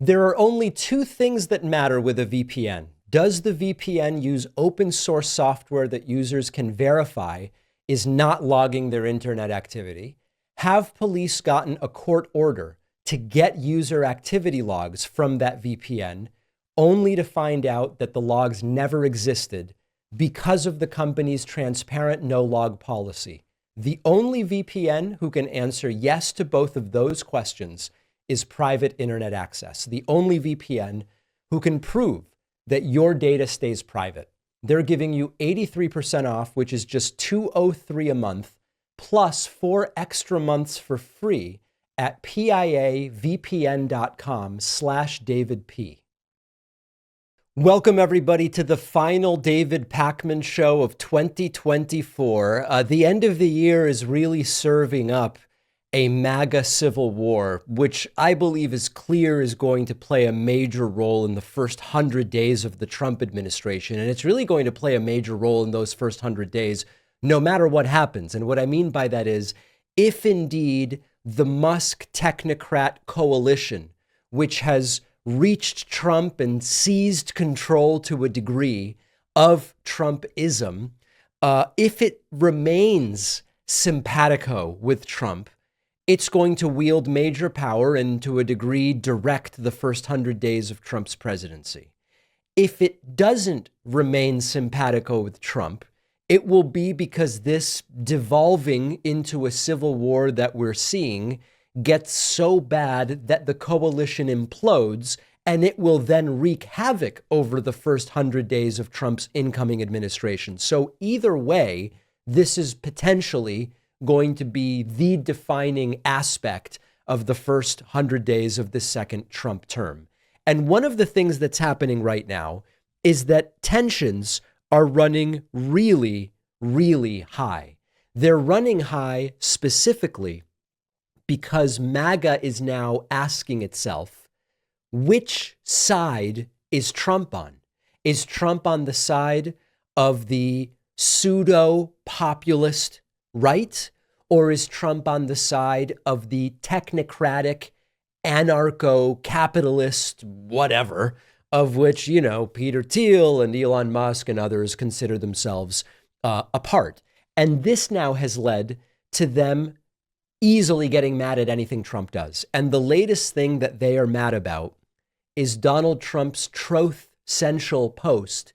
There are only two things that matter with a VPN. Does the VPN use open source software that users can verify is not logging their internet activity? Have police gotten a court order to get user activity logs from that VPN, only to find out that the logs never existed because of the company's transparent no-log policy? The only VPN who can answer yes to both of those questions is private internet access. The only VPN who can prove that your data stays private. They're giving you 83% off, which is just $203 a month, plus 4 extra months for free at piavpn.com/DavidP. Welcome everybody to the final David Pakman show of 2024. The end of the year is really serving up a MAGA civil war, which I believe is clear is going to play a major role in the first 100 days of the Trump administration. And it's really going to play a major role in those first 100 days, no matter what happens. And what I mean by that is, if indeed the Musk technocrat coalition, which has reached Trump and seized control to a degree of Trumpism, if it remains simpatico with Trump, it's going to wield major power and to a degree direct the first 100 days of Trump's presidency. If it doesn't remain simpatico with Trump, it will be because this devolving into a civil war that we're seeing gets so bad that the coalition implodes, and it will then wreak havoc over the first 100 days of Trump's incoming administration. So either way, this is potentially going to be the defining aspect of the first 100 days of the second Trump term. And one of the things that's happening right now is that tensions are running really, really high. They're running high specifically because MAGA is now asking itself, which side is Trump on? Is Trump on the side of the pseudo-populist right? Or is Trump on the side of the technocratic, anarcho-capitalist, whatever, of which, you know, Peter Thiel and Elon Musk and others consider themselves a part? And this now has led to them easily getting mad at anything Trump does. And the latest thing that they are mad about is Donald Trump's troth-central post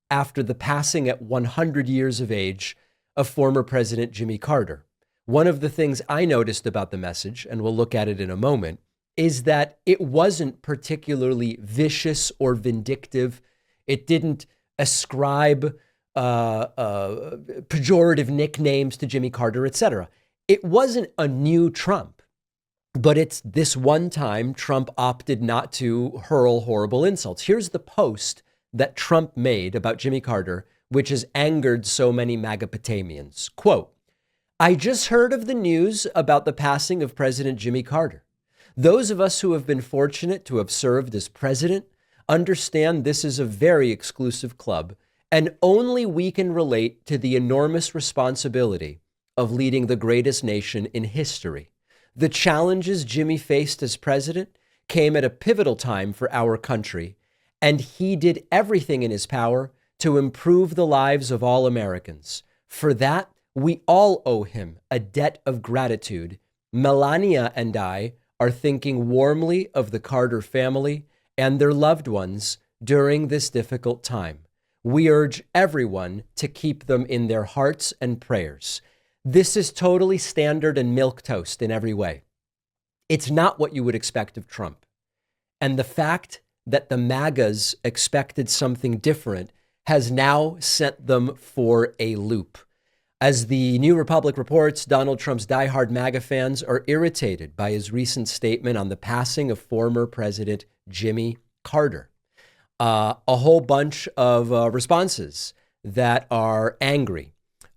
after the passing at 100 years of age of former President Jimmy Carter. One of the things I noticed about the message, and we'll look at it in a moment, is that it wasn't particularly vicious or vindictive. It didn't ascribe pejorative nicknames to Jimmy Carter, etc. It wasn't a new Trump, but it's this one time Trump opted not to hurl horrible insults. Here's the post that Trump made about Jimmy Carter, which has angered so many MAGAPotamians. Quote, "I just heard of the news about the passing of President Jimmy Carter. Those of us who have been fortunate to have served as president understand this is a very exclusive club, and only we can relate to the enormous responsibility of leading the greatest nation in history. The challenges Jimmy faced as president came at a pivotal time for our country, and he did everything in his power to improve the lives of all Americans. For that, we all owe him a debt of gratitude. Melania and I are thinking warmly of the Carter family and their loved ones during this difficult time. We urge everyone to keep them in their hearts and prayers." This is totally standard and milquetoast in every way. It's not what you would expect of Trump. And the fact that the MAGAs expected something different has now sent them for a loop. As the New Republic reports, Donald Trump's diehard MAGA fans are irritated by his recent statement on the passing of former President Jimmy Carter. A whole bunch of responses that are angry.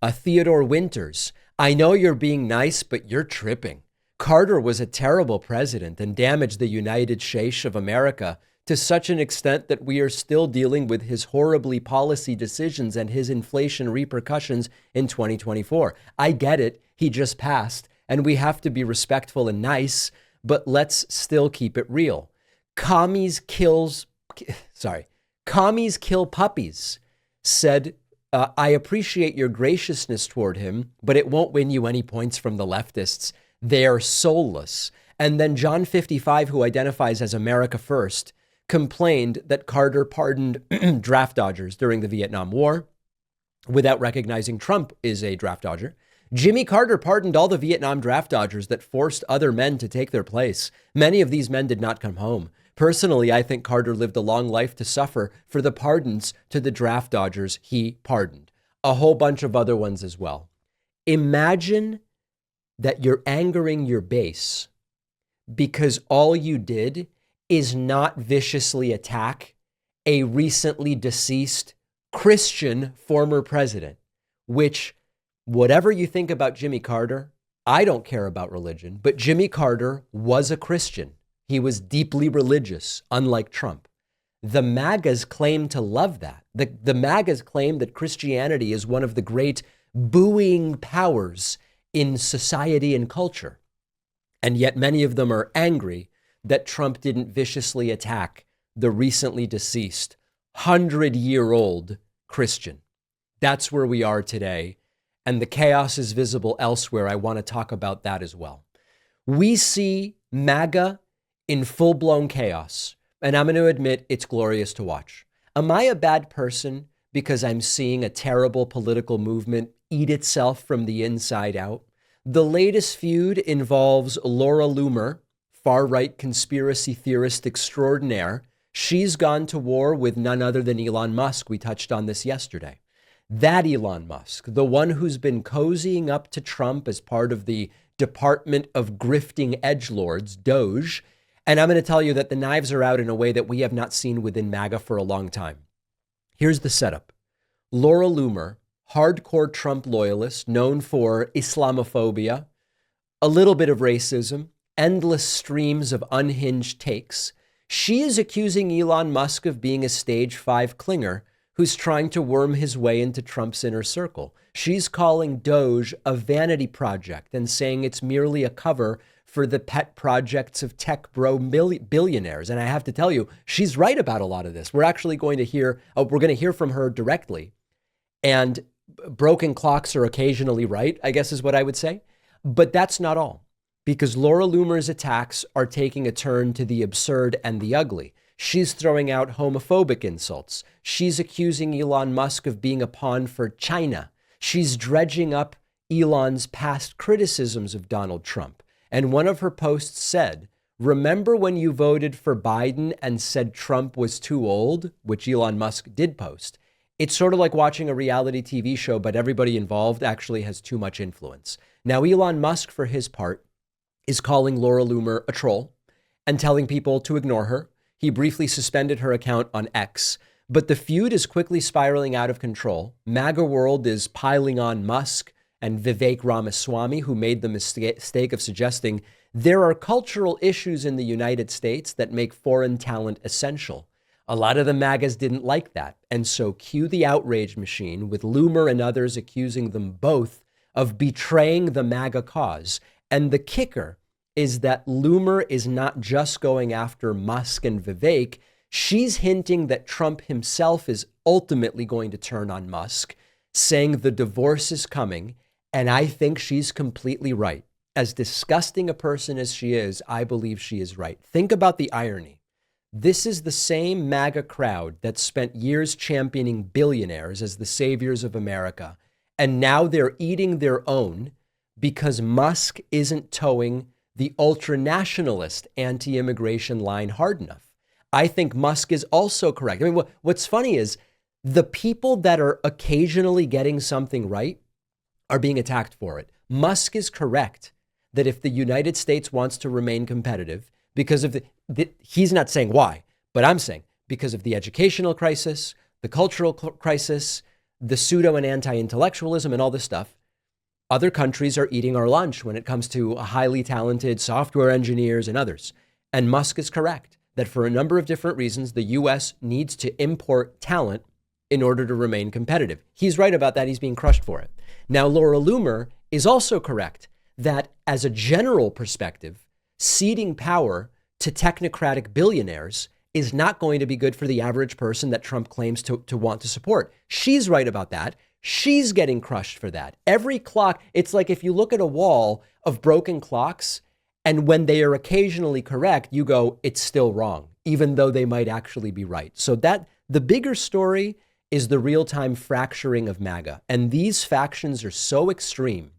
Theodore Winters, "I know you're being nice, but you're tripping. Carter was a terrible president and damaged the United States of America to such an extent that we are still dealing with his horribly policy decisions and his inflation repercussions in 2024. I get it. He just passed and we have to be respectful and nice, but let's still keep it real. Commies kill puppies, said, I appreciate your graciousness toward him, but it won't win you any points from the leftists. They're soulless. And then John 55, who identifies as America First, complained that Carter pardoned draft dodgers during the Vietnam War without recognizing Trump is a draft dodger. Jimmy Carter pardoned all the Vietnam draft dodgers that forced other men to take their place. Many of these men did not come home. Personally, I think Carter lived a long life to suffer for the pardons to the draft dodgers he pardoned. A whole bunch of other ones as well. Imagine that you're angering your base because all you did is not viciously attack a recently deceased Christian former president, which, whatever you think about Jimmy Carter, I don't care about religion, but Jimmy Carter was a Christian. He was deeply religious, unlike Trump. The MAGAs claim to love that. The MAGAs claim that Christianity is one of the great buoying powers in society and culture. And yet many of them are angry that Trump didn't viciously attack the recently deceased 100-year-old Christian. That's where we are today. And the chaos is visible elsewhere. I want to talk about that as well. We see MAGA in full-blown chaos, and I'm going to admit it's glorious to watch. Am I a bad person because I'm seeing a terrible political movement eat itself from the inside out? The latest feud involves Laura Loomer, far-right conspiracy theorist extraordinaire. She's gone to war with none other than Elon Musk. We touched on this yesterday. That Elon Musk, the one who's been cozying up to Trump as part of the Department of Grifting Edgelords, Doge. And I'm going to tell you that the knives are out in a way that we have not seen within MAGA for a long time. Here's the setup. Laura Loomer, hardcore Trump loyalist, known for Islamophobia, a little bit of racism, endless streams of unhinged takes. She is accusing Elon Musk of being a stage 5 clinger who's trying to worm his way into Trump's inner circle. She's calling Doge a vanity project and saying it's merely a cover for the pet projects of tech bro billionaires. And I have to tell you, she's right about a lot of this. We're actually going to hear from her directly. And broken clocks are occasionally right, I guess is what I would say. But that's not all, because Laura Loomer's attacks are taking a turn to the absurd and the ugly. She's throwing out homophobic insults. She's accusing Elon Musk of being a pawn for China. She's dredging up Elon's past criticisms of Donald Trump. And one of her posts said, remember when you voted for Biden and said Trump was too old, which Elon Musk did post. It's sort of like watching a reality TV show, but everybody involved actually has too much influence. Now, Elon Musk, for his part, is calling Laura Loomer a troll and telling people to ignore her. He briefly suspended her account on X, but the feud is quickly spiraling out of control. MAGA world is piling on Musk and Vivek Ramaswamy, who made the mistake of suggesting there are cultural issues in the United States that make foreign talent essential. A lot of the MAGAs didn't like that. And so cue the outrage machine with Loomer and others accusing them both of betraying the MAGA cause. And the kicker is that Loomer is not just going after Musk and Vivek. She's hinting that Trump himself is ultimately going to turn on Musk, saying the divorce is coming. And I think she's completely right. As disgusting a person as she is, I believe she is right. Think about the irony. This is the same MAGA crowd that spent years championing billionaires as the saviors of America. And now they're eating their own because Musk isn't towing the ultra-nationalist anti-immigration line hard enough. I think Musk is also correct. I mean, what's funny is the people that are occasionally getting something right are being attacked for it. Musk is correct that if the United States wants to remain competitive, because of he's not saying why, but I'm saying because of the educational crisis, the cultural crisis, the pseudo and anti-intellectualism and all this stuff, other countries are eating our lunch when it comes to highly talented software engineers and others. And Musk is correct that for a number of different reasons, the US needs to import talent in order to remain competitive. He's right about that. He's being crushed for it. Now, Laura Loomer is also correct that as a general perspective, ceding power to technocratic billionaires is not going to be good for the average person that Trump claims to want to support. She's right about that. She's getting crushed for that. Every clock, it's like if you look at a wall of broken clocks, and when they are occasionally correct, you go, it's still wrong, even though they might actually be right. So that the bigger story is the real-time fracturing of MAGA. And these factions are so extreme.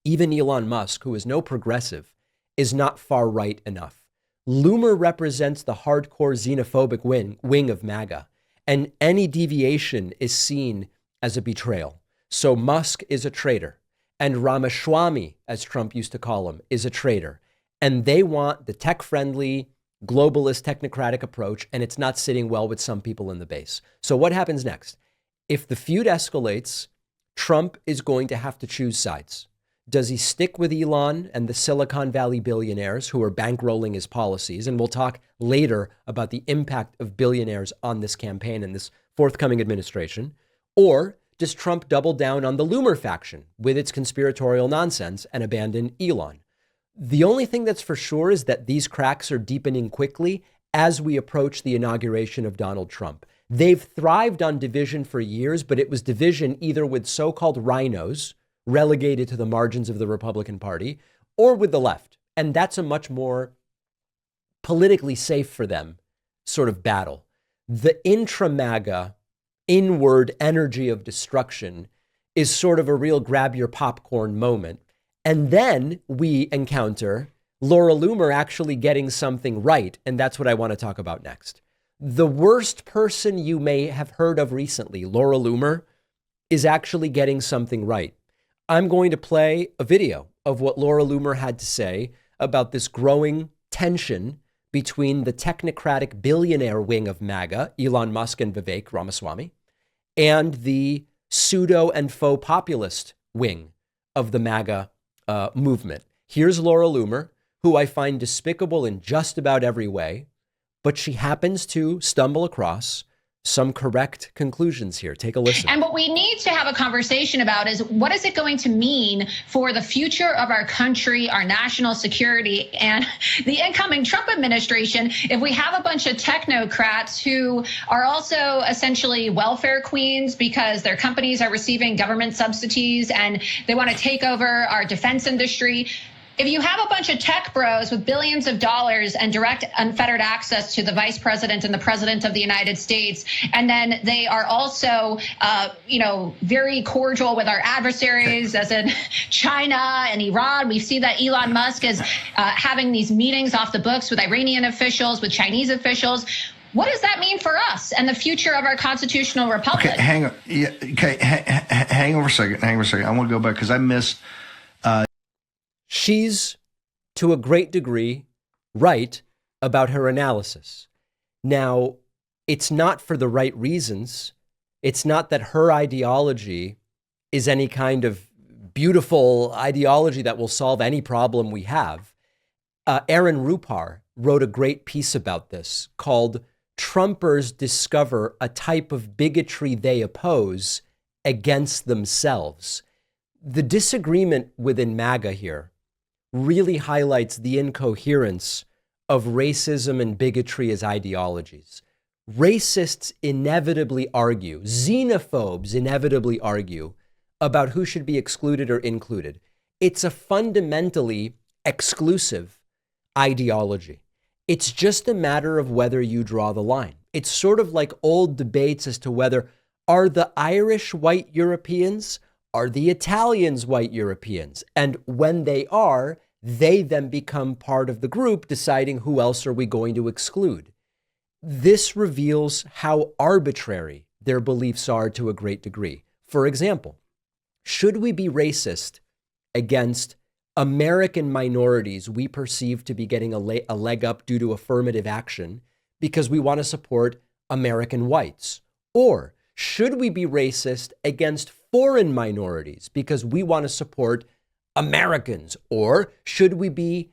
Even Elon Musk, who is no progressive, is not far right enough. Loomer represents the hardcore xenophobic wing of MAGA, and any deviation is seen as a betrayal. So Musk is a traitor, and Ramaswamy, as Trump used to call him, is a traitor. And they want the tech-friendly, globalist, technocratic approach, and it's not sitting well with some people in the base. So what happens next? If the feud escalates, Trump is going to have to choose sides. Does he stick with Elon and the Silicon Valley billionaires who are bankrolling his policies? And we'll talk later about the impact of billionaires on this campaign and this forthcoming administration. Or does Trump double down on the Loomer faction with its conspiratorial nonsense and abandon Elon? The only thing that's for sure is that these cracks are deepening quickly as we approach the inauguration of Donald Trump. They've thrived on division for years, but it was division either with so-called rhinos relegated to the margins of the Republican Party or with the left. And that's a much more politically safe for them sort of battle. The intra-MAGA inward energy of destruction is sort of a real grab your popcorn moment. And then we encounter Laura Loomer actually getting something right. And that's what I want to talk about next. The worst person you may have heard of recently, Laura Loomer, is actually getting something right. I'm going to play a video of what Laura Loomer had to say about this growing tension between the technocratic billionaire wing of MAGA, Elon Musk and Vivek Ramaswamy, and the pseudo and faux populist wing of the MAGA movement. Here's Laura Loomer, who I find despicable in just about every way, but she happens to stumble across some correct conclusions here. Take a listen. And what we need to have a conversation about is what is it going to mean for the future of our country, our national security, and the incoming Trump administration if we have a bunch of technocrats who are also essentially welfare queens because their companies are receiving government subsidies and they want to take over our defense industry. If you have a bunch of tech bros with billions of dollars and direct unfettered access to the vice president and the president of the United States, and then they are also, very cordial with our adversaries, as in China and Iran. We see that Elon Musk is having these meetings off the books with Iranian officials, with Chinese officials. What does that mean for us and the future of our constitutional republic? Okay, hang on. Yeah, okay, hang on for a second. I want to go back because I missed. She's, to a great degree, right about her analysis. Now, it's not for the right reasons. It's not that her ideology is any kind of beautiful ideology that will solve any problem we have. Aaron Rupar wrote a great piece about this called Trumpers Discover a Type of Bigotry They Oppose Against Themselves. The disagreement within MAGA here really highlights the incoherence of racism and bigotry as ideologies. Racists inevitably argue, xenophobes inevitably argue about who should be excluded or included. It's a fundamentally exclusive ideology. It's just a matter of whether you draw the line. It's sort of like old debates as to whether are the Irish white Europeans, are the Italians white Europeans? And when they are, they then become part of the group deciding who else are we going to exclude. This reveals how arbitrary their beliefs are to a great degree. For example, should we be racist against American minorities we perceive to be getting a leg up due to affirmative action because we want to support American whites? Or should we be racist against foreign minorities because we want to support Americans? Or should we be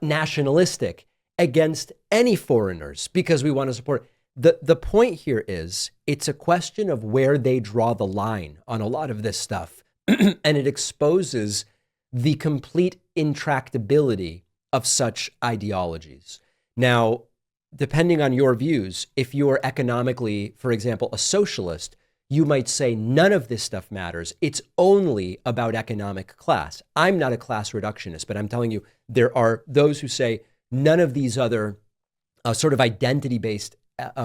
nationalistic against any foreigners because we want to support? The point here is it's a question of where they draw the line on a lot of this stuff. And it exposes the complete intractability of such ideologies. Now, depending on your views, if you are economically, for example, a socialist, you might say none of this stuff matters. It's only about economic class. I'm not a class reductionist, but I'm telling you, there are those who say none of these other sort of identity-based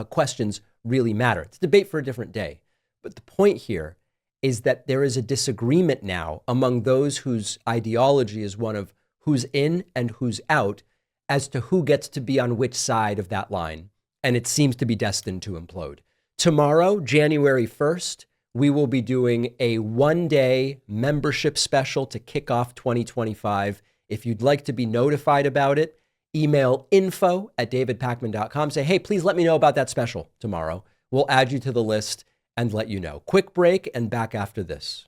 questions really matter. It's a debate for a different day. But the point here is that there is a disagreement now among those whose ideology is one of who's in and who's out as to who gets to be on which side of that line. And it seems to be destined to implode. Tomorrow, January 1st, we will be doing a one-day membership special to kick off 2025. If you'd like to be notified about it, email info@davidpakman.com. Say, hey, please let me know about that special tomorrow. We'll add you to the list and let you know. Quick break and back after this.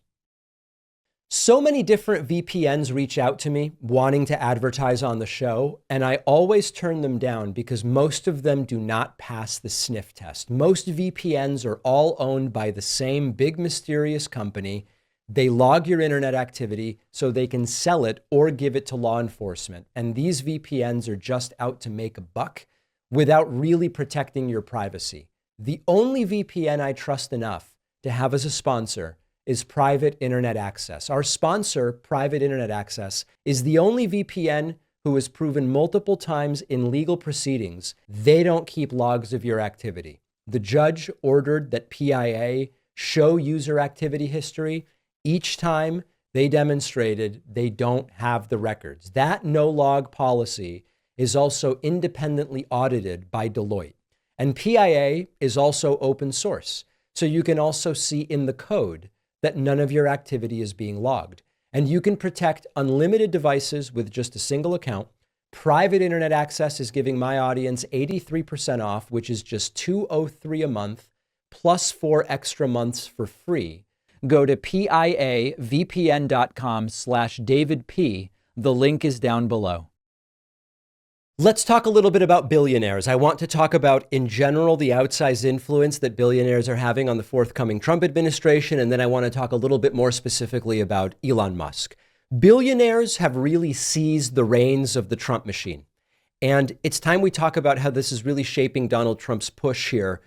So many different VPNs reach out to me wanting to advertise on the show, and I always turn them down because most of them do not pass the sniff test. Most VPNs are all owned by the same big mysterious company. They log your internet activity so they can sell it or give it to law enforcement. And these VPNs are just out to make a buck without really protecting your privacy. The only VPN I trust enough to have as a sponsor is Private Internet Access. Our sponsor, Private Internet Access, is the only VPN who has proven multiple times in legal proceedings they don't keep logs of your activity. The judge ordered that PIA show user activity history. Each time they demonstrated they don't have the records. That no log policy is also independently audited by Deloitte. And PIA is also open source. So you can also see in the code that none of your activity is being logged. And you can protect unlimited devices with just a single account. Private Internet Access is giving my audience 83% off, which is just $203 a month, plus 4 extra months for free. Go to piavpn.com/DavidP. The link is down below. Let's talk a little bit about billionaires. I want to talk about, in general, the outsized influence that billionaires are having on the forthcoming Trump administration. And then I want to talk a little bit more specifically about Elon Musk. Billionaires have really seized the reins of the Trump machine. And it's time we talk about how this is really shaping Donald Trump's push here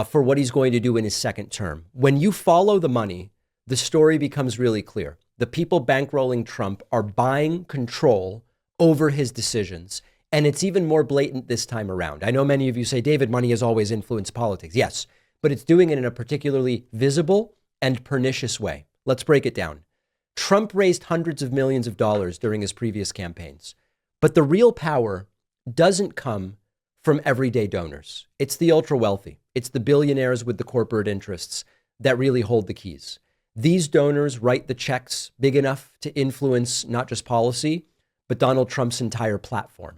for what he's going to do in his second term. When you follow the money, the story becomes really clear. The people bankrolling Trump are buying control over his decisions. And it's even more blatant this time around. I know many of you say, David, money has always influenced politics. Yes, but it's doing it in a particularly visible and pernicious way. Let's break it down. Trump raised hundreds of millions of dollars during his previous campaigns, but the real power doesn't come from everyday donors. It's the ultra wealthy. It's the billionaires with the corporate interests that really hold the keys. These donors write the checks big enough to influence not just policy, but Donald Trump's entire platform.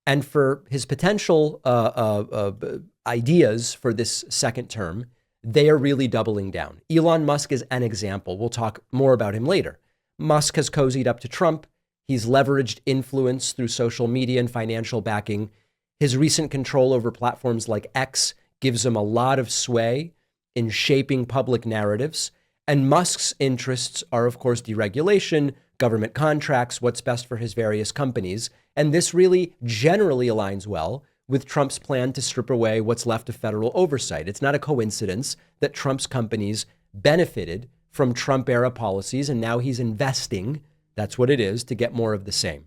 And for his potential ideas for this second term, they are really doubling down. Elon Musk is an example. We'll talk more about him later. Musk has cozied up to Trump. He's leveraged influence through social media and financial backing. His recent control over platforms like X gives him a lot of sway in shaping public narratives. And Musk's interests are, of course, deregulation, government contracts, what's best for his various companies. And this really generally aligns well with Trump's plan to strip away what's left of federal oversight. It's not a coincidence that Trump's companies benefited from Trump-era policies, and now he's investing, that's what it is, to get more of the same.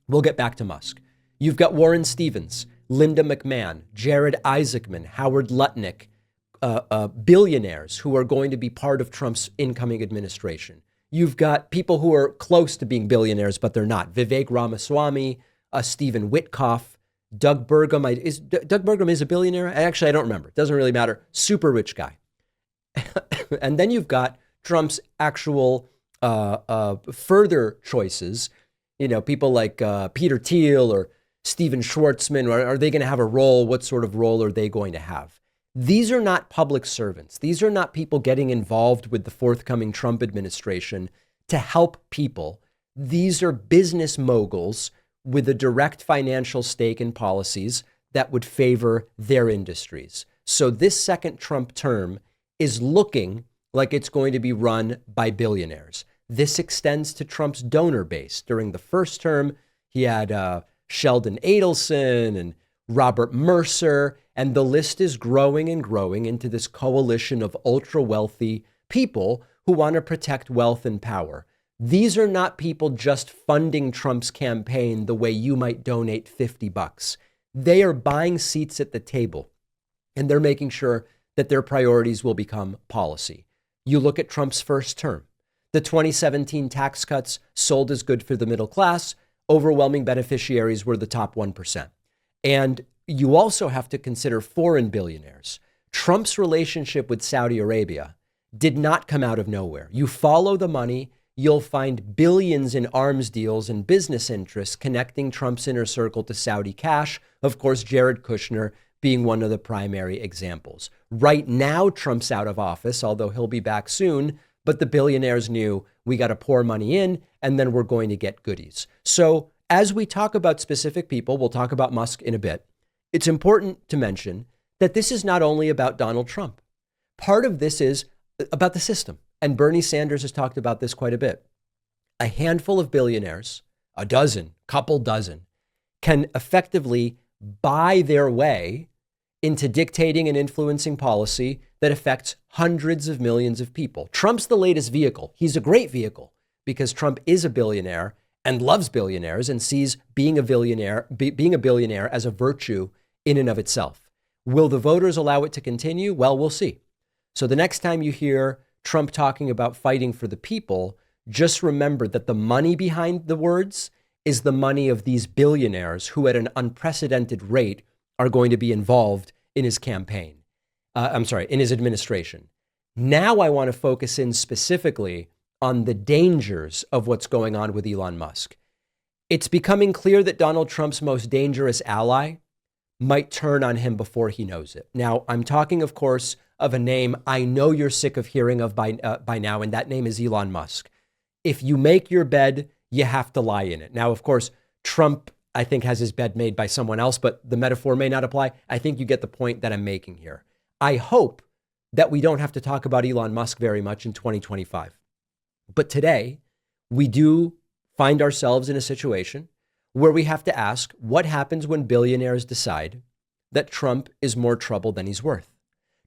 We'll get back to Musk. You've got Warren Stevens, Linda McMahon, Jared Isaacman, Howard Lutnick, billionaires who are going to be part of Trump's incoming administration. You've got people who are close to being billionaires, but they're not. Vivek Ramaswamy, Stephen Witkoff, Doug Burgum. Doug Burgum is a billionaire? Actually, I don't remember. It doesn't really matter. Super rich guy. And then you've got Trump's actual further choices. You know, people like Peter Thiel or Steven Schwartzman. Are they going to have a role? What sort of role are they going to have? These are not public servants. These are not people getting involved with the forthcoming Trump administration to help people. These are business moguls with a direct financial stake in policies that would favor their industries. So this second Trump term is looking like it's going to be run by billionaires. This extends to Trump's donor base. During the first term, he had Sheldon Adelson and Robert Mercer, and the list is growing and growing into this coalition of ultra-wealthy people who want to protect wealth and power. These are not people just funding Trump's campaign the way you might donate $50. They are buying seats at the table, and they're making sure that their priorities will become policy. You look at Trump's first term. The 2017 tax cuts sold as good for the middle class. Overwhelming beneficiaries were the top 1%. And you also have to consider foreign billionaires. Trump's relationship with Saudi Arabia did not come out of nowhere. You follow the money, you'll find billions in arms deals and business interests connecting Trump's inner circle to Saudi cash. Of course, Jared Kushner being one of the primary examples. Right now, Trump's out of office, although he'll be back soon. But the billionaires knew we got to pour money in and then we're going to get goodies. So as we talk about specific people, we'll talk about Musk in a bit. It's important to mention that this is not only about Donald Trump. Part of this is about the system. And Bernie Sanders has talked about this quite a bit. A handful of billionaires, a dozen, couple dozen, can effectively buy their way into dictating and influencing policy that affects hundreds of millions of people. Trump's the latest vehicle. He's a great vehicle because Trump is a billionaire and loves billionaires and sees being a billionaire as a virtue in and of itself. Will the voters allow it to continue? Well, we'll see. So the next time you hear Trump talking about fighting for the people, just remember that the money behind the words is the money of these billionaires who at an unprecedented rate are going to be involved in his campaign. In his administration. Now I want to focus in specifically on the dangers of what's going on with Elon Musk. It's becoming clear that Donald Trump's most dangerous ally might turn on him before he knows it. Now, I'm talking, of course, of a name I know you're sick of hearing of by now, and that name is Elon Musk. If you make your bed, you have to lie in it. Now, of course, Trump, I think, has his bed made by someone else, but the metaphor may not apply. I think you get the point that I'm making here. I hope that we don't have to talk about Elon Musk very much in 2025. But today, we do find ourselves in a situation where we have to ask what happens when billionaires decide that Trump is more trouble than he's worth.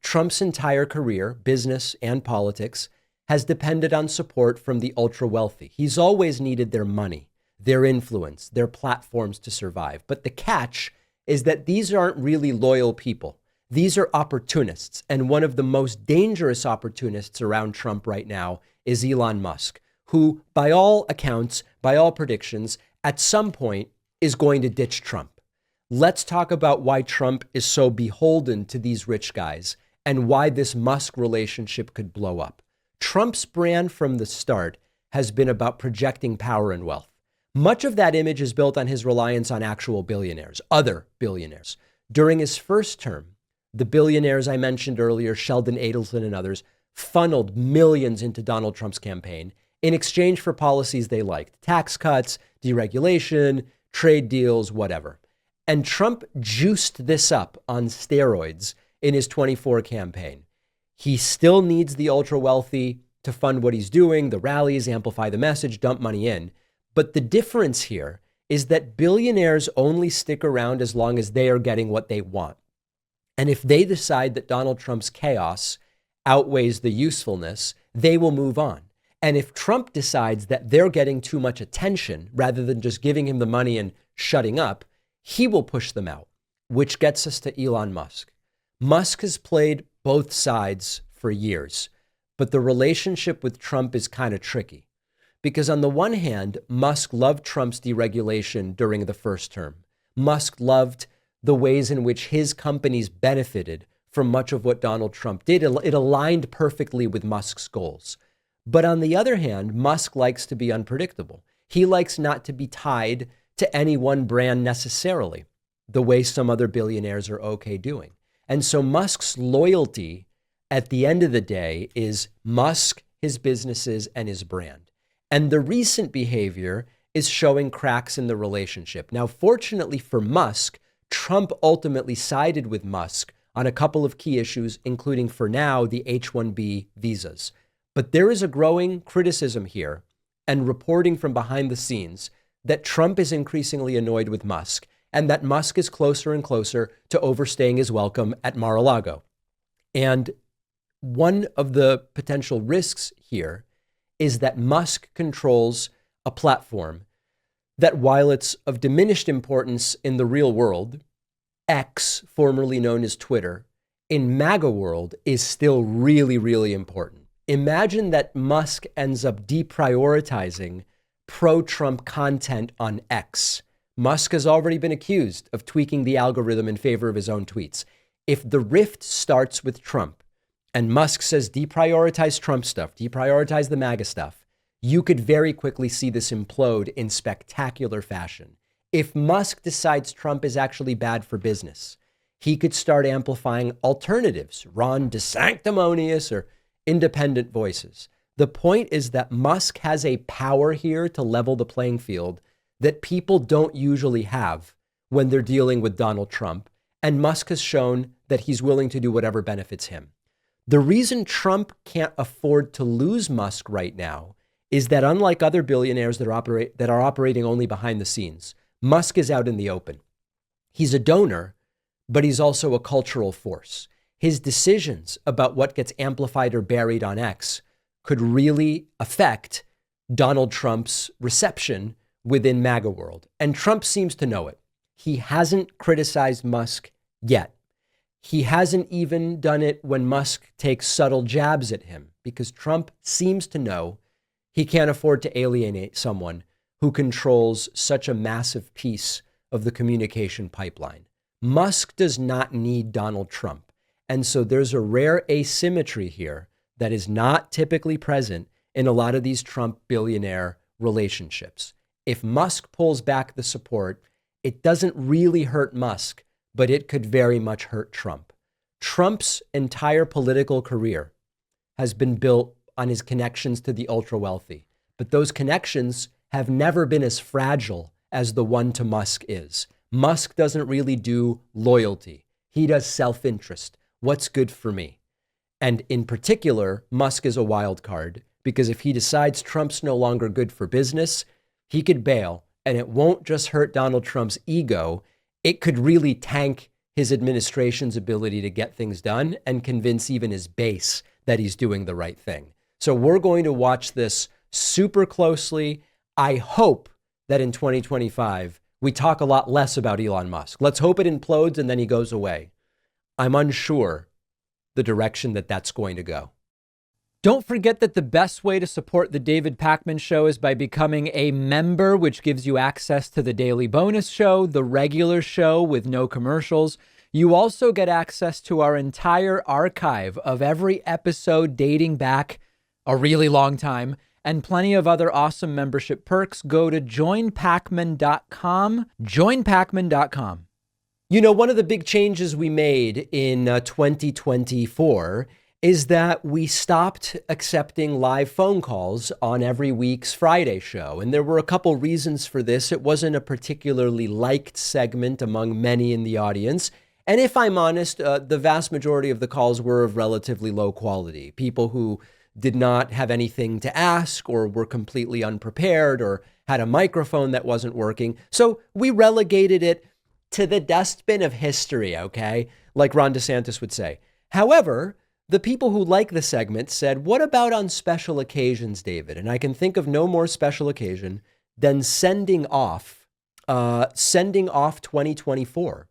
Trump's entire career, business and politics, has depended on support from the ultra wealthy. He's always needed their money, their influence, their platforms to survive. But the catch is that these aren't really loyal people. These are opportunists. And one of the most dangerous opportunists around Trump right now is Elon Musk, who, by all accounts, by all predictions, at some point is going to ditch Trump. Let's talk about why Trump is so beholden to these rich guys and why this Musk relationship could blow up. Trump's brand from the start has been about projecting power and wealth. Much of that image is built on his reliance on actual billionaires, other billionaires. During his first term, the billionaires I mentioned earlier, Sheldon Adelson and others, funneled millions into Donald Trump's campaign in exchange for policies they liked, tax cuts, deregulation, trade deals, whatever. And Trump juiced this up on steroids in his 24 campaign. He still needs the ultra wealthy to fund what he's doing, the rallies, amplify the message, dump money in. But the difference here is that billionaires only stick around as long as they are getting what they want. And if they decide that Donald Trump's chaos outweighs the usefulness, they will move on. And if Trump decides that they're getting too much attention rather than just giving him the money and shutting up, he will push them out, which gets us to Elon Musk. Musk has played both sides for years, but the relationship with Trump is kind of tricky because on the one hand, Musk loved Trump's deregulation during the first term. Musk loved the ways in which his companies benefited from much of what Donald Trump did. It aligned perfectly with Musk's goals. But on the other hand, Musk likes to be unpredictable. He likes not to be tied to any one brand necessarily, the way some other billionaires are okay doing. And so Musk's loyalty at the end of the day is Musk, his businesses, and his brand. And the recent behavior is showing cracks in the relationship. Now, fortunately for Musk, Trump ultimately sided with Musk on a couple of key issues, including for now, the H-1B visas. But there is a growing criticism here and reporting from behind the scenes that Trump is increasingly annoyed with Musk and that Musk is closer and closer to overstaying his welcome at Mar-a-Lago. And one of the potential risks here is that Musk controls a platform that, while it's of diminished importance in the real world, X, formerly known as Twitter, in MAGA world is still really, really important. Imagine that Musk ends up deprioritizing pro-Trump content on X. Musk has already been accused of tweaking the algorithm in favor of his own tweets. If the rift starts with Trump and Musk says deprioritize Trump stuff, deprioritize the MAGA stuff, you could very quickly see this implode in spectacular fashion. If Musk decides Trump is actually bad for business, he could start amplifying alternatives, Ron DeSanctimonious or independent voices. The point is that Musk has a power here to level the playing field that people don't usually have when they're dealing with Donald Trump. And Musk has shown that he's willing to do whatever benefits him. The reason Trump can't afford to lose Musk right now is that, unlike other billionaires that are operating only behind the scenes, Musk is out in the open. He's a donor, but he's also a cultural force. His decisions about what gets amplified or buried on X could really affect Donald Trump's reception within MAGA world. And Trump seems to know it. He hasn't criticized Musk yet. He hasn't even done it when Musk takes subtle jabs at him, because Trump seems to know he can't afford to alienate someone who controls such a massive piece of the communication pipeline. Musk does not need Donald Trump. And so there's a rare asymmetry here that is not typically present in a lot of these Trump billionaire relationships. If Musk pulls back the support, it doesn't really hurt Musk, but it could very much hurt Trump. Trump's entire political career has been built on his connections to the ultra wealthy, but those connections have never been as fragile as the one to Musk is. Musk doesn't really do loyalty. He does self-interest. What's good for me? And in particular, Musk is a wild card, because if he decides Trump's no longer good for business, he could bail, and it won't just hurt Donald Trump's ego. It could really tank his administration's ability to get things done and convince even his base that he's doing the right thing. So we're going to watch this super closely. I hope that in 2025, we talk a lot less about Elon Musk. Let's hope it implodes and then he goes away. I'm unsure the direction that that's going to go. Don't forget that the best way to support the David Pakman Show is by becoming a member, which gives you access to the daily bonus show, the regular show with no commercials. You also get access to our entire archive of every episode dating back a really long time, and plenty of other awesome membership perks. Go to joinpakman.com, joinpakman.com. You know, one of the big changes we made in 2024 is that we stopped accepting live phone calls on every week's Friday show. And there were a couple reasons for this. It wasn't a particularly liked segment among many in the audience. And if I'm honest, the vast majority of the calls were of relatively low quality. People who did not have anything to ask, or were completely unprepared, or had a microphone that wasn't working. So we relegated it to the dustbin of history, okay? Like Ron DeSantis would say. However, the people who like the segment said, what about on special occasions, David? And I can think of no more special occasion than sending off 2024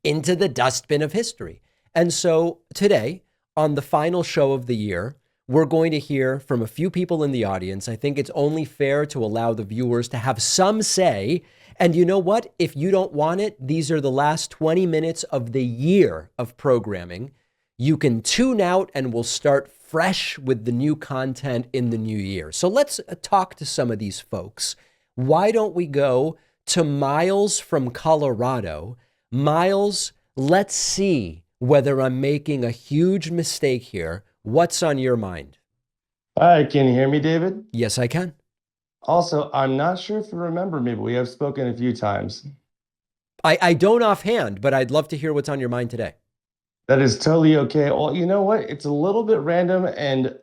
into the dustbin of history. And so today, on the final show of the year, we're going to hear from a few people in the audience. I think it's only fair to allow the viewers to have some say. And you know what? If you don't want it, these are the last 20 minutes of the year of programming. You can tune out and we'll start fresh with the new content in the new year. So let's talk to some of these folks. Why don't we go to Miles from Colorado? Miles, let's see whether I'm making a huge mistake here. What's on your mind? Hi, can you hear me, David? Yes, I can. Also, I'm not sure if you remember me, but we have spoken a few times. I don't offhand, but I'd love to hear what's on your mind today. That is totally okay. Well, you know what? It's a little bit random and,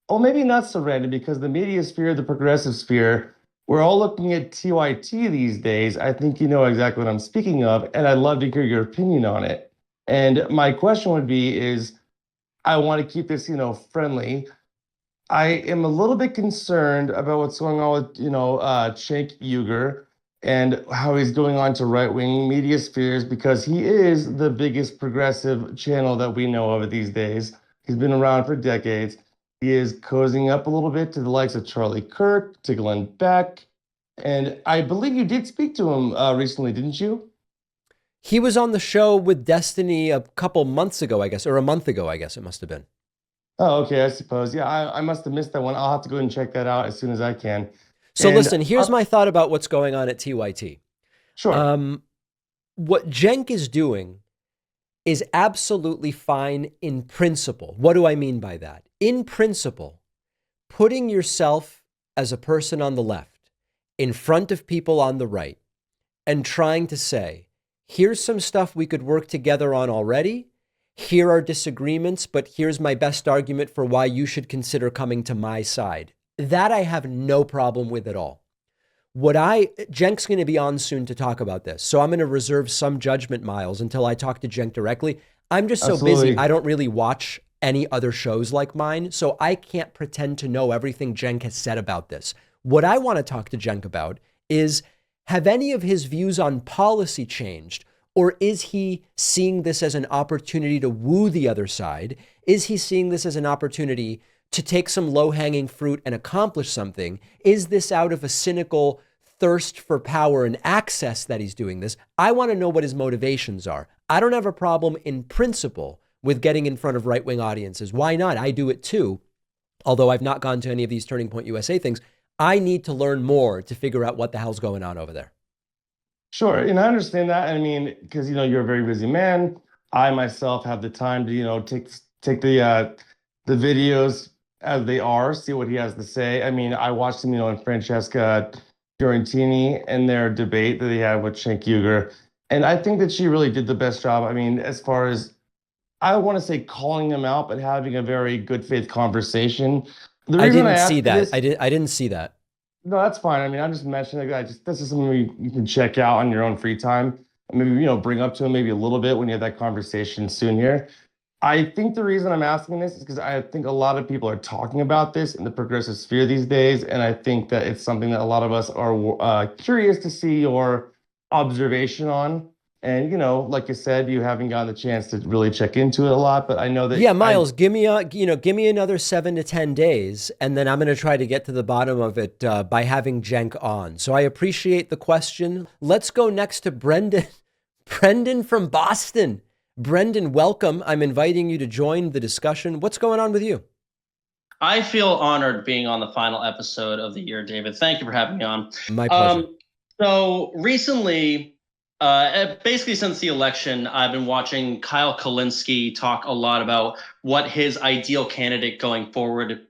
well, maybe not so random, because the media sphere, the progressive sphere, we're all looking at TYT these days. I think you know exactly what I'm speaking of, and I'd love to hear your opinion on it. And my question would be is, I want to keep this, friendly. I am a little bit concerned about what's going on with, Cenk Uygur and how he's going on to right-wing media spheres because he is the biggest progressive channel that we know of these days. He's been around for decades. He is cozying up a little bit to the likes of Charlie Kirk, to Glenn Beck, and I believe you did speak to him recently, didn't you? He was on the show with Destiny a couple months ago, I guess, or a month ago, I guess it must have been. Oh, okay, I suppose. Yeah, I must have missed that one. I'll have to go and check that out as soon as I can. So And listen, here's my thought about what's going on at TYT. sure. What Cenk is doing is absolutely fine in principle. What do I mean by that? In principle, putting yourself as a person on the left in front of people on the right and trying to say, here's some stuff we could work together on already. Here are disagreements, but here's my best argument for why you should consider coming to my side. That I have no problem with at all. Cenk's going to be on soon to talk about this. So I'm going to reserve some judgment, Miles, until I talk to Cenk directly. I'm just so busy. I don't really watch any other shows like mine. So I can't pretend to know everything Cenk has said about this. What I want to talk to Cenk about is, have any of his views on policy changed? Or is he seeing this as an opportunity to woo the other side? Is he seeing this as an opportunity to take some low-hanging fruit and accomplish something? Is this out of a cynical thirst for power and access that he's doing this? I want to know what his motivations are. I don't have a problem in principle with getting in front of right-wing audiences. Why not? I do it too. Although I've not gone to any of these Turning Point USA things, I need to learn more to figure out what the hell's going on over there. Sure, and I understand that. I mean, because you're a very busy man. I myself have the time to take the videos as they are, see what he has to say. I mean, I watched him, and Francesca Fiorentini and their debate that they had with Cenk Uygur, and I think that she really did the best job. I mean, as far as I want to say calling him out, but having a very good faith conversation. I didn't see that. I didn't see that. No, that's fine. I mean, I'm just mentioning that. This is something you can check out on your own free time, and maybe bring up to him maybe a little bit when you have that conversation soon here. I think the reason I'm asking this is because I think a lot of people are talking about this in the progressive sphere these days, and I think that it's something that a lot of us are curious to see your observation on. And like you said, you haven't gotten the chance to really check into it a lot, but I know that. Yeah, Miles, give me another 7 to 10 days, and then I'm going to try to get to the bottom of it by having Cenk on. So I appreciate the question. Let's go next to Brendan. Brendan from Boston. Brendan, welcome. I'm inviting you to join the discussion. What's going on with you? I feel honored being on the final episode of the year, David. Thank you for having me on. My pleasure. So recently, basically since the election, I've been watching Kyle Kulinski talk a lot about what his ideal candidate going forward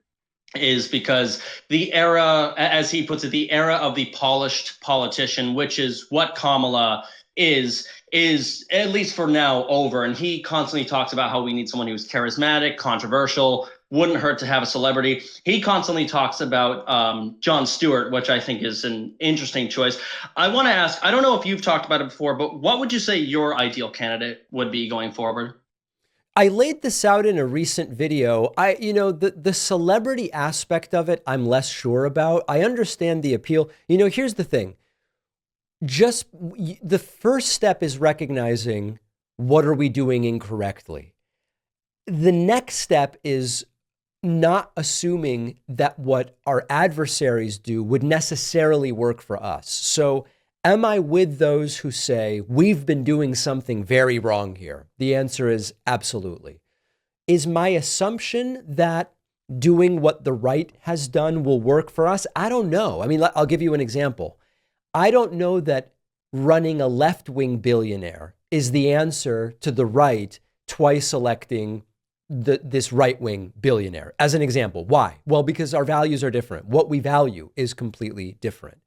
is, because the era, as he puts it, the era of the polished politician, which is what Kamala is at least for now over. And he constantly talks about how we need someone who's charismatic, controversial, wouldn't hurt to have a celebrity. He constantly talks about Jon Stewart, which I think is an interesting choice. I want to ask, I don't know if you've talked about it before, but what would you say your ideal candidate would be going forward? I laid this out in a recent video. The celebrity aspect of it, I'm less sure about. I understand the appeal. Here's the thing. Just the first step is recognizing what are we doing incorrectly. The next step is not assuming that what our adversaries do would necessarily work for us. So am I with those who say we've been doing something very wrong here? The answer is absolutely. Is my assumption that doing what the right has done will work for us? I don't know. I mean, I'll give you an example. I don't know that running a left-wing billionaire is the answer to the right twice electing this right-wing billionaire, as an example. Why? Well, because our values are different. What we value is completely different.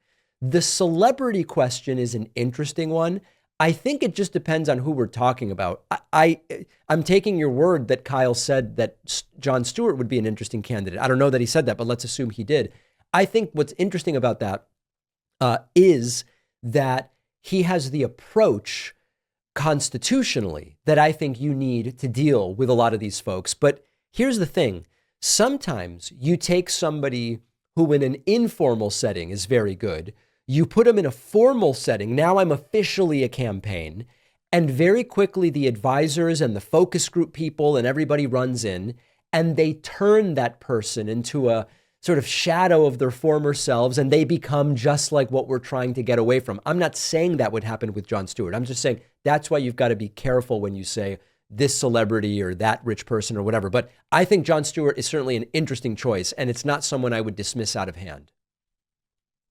The celebrity question is an interesting one. I think it just depends on who we're talking about. I'm taking your word that Kyle said that Jon Stewart would be an interesting candidate. I don't know that he said that, but let's assume he did. I think what's interesting about that is that he has the approach constitutionally that I think you need to deal with a lot of these folks. But here's the thing. Sometimes you take somebody who in an informal setting is very good, you put them in a formal setting, now I'm officially a campaign, and very quickly the advisors and the focus group people and everybody runs in, and they turn that person into a sort of shadow of their former selves, and they become just like what we're trying to get away from. I'm not saying that would happen with Jon Stewart. I'm just saying that's why you've got to be careful when you say this celebrity or that rich person or whatever. But I think Jon Stewart is certainly an interesting choice, and it's not someone I would dismiss out of hand.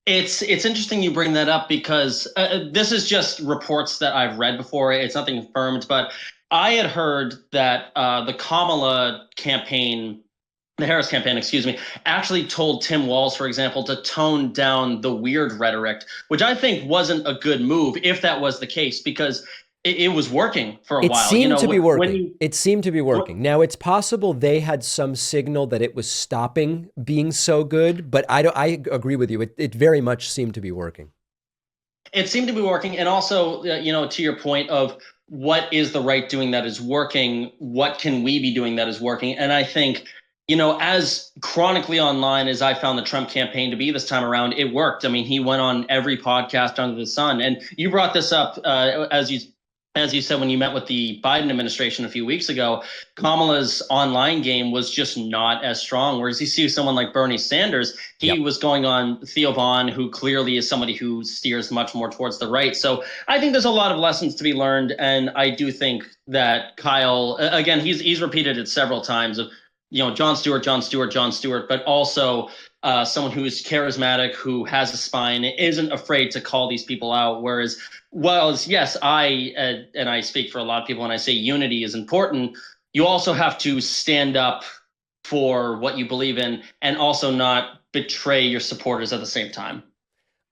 It's interesting you bring that up because this is just reports that I've read before. It's nothing confirmed, but I had heard that the Kamala campaign, the Harris campaign, excuse me, actually told Tim Walz, for example, to tone down the weird rhetoric, which I think wasn't a good move if that was the case, because it was working for a while. It seemed to be working. It seemed to be working. Now, it's possible they had some signal that it was stopping being so good, but I agree with you. It very much seemed to be working. It seemed to be working. And also, to your point of what is the right doing that is working, what can we be doing that is working? And I think, as chronically online as I found the Trump campaign to be this time around, it worked. I mean, he went on every podcast under the sun. And you brought this up as you said, when you met with the Biden administration a few weeks ago, Kamala's online game was just not as strong. Whereas you see someone like Bernie Sanders, he was going on Theo Vaughn, who clearly is somebody who steers much more towards the right. So I think there's a lot of lessons to be learned. And I do think that Kyle, again, he's repeated it several times of, Jon Stewart, but also someone who is charismatic, who has a spine, isn't afraid to call these people out. Whereas, yes, I speak for a lot of people when I say unity is important. You also have to stand up for what you believe in and also not betray your supporters at the same time.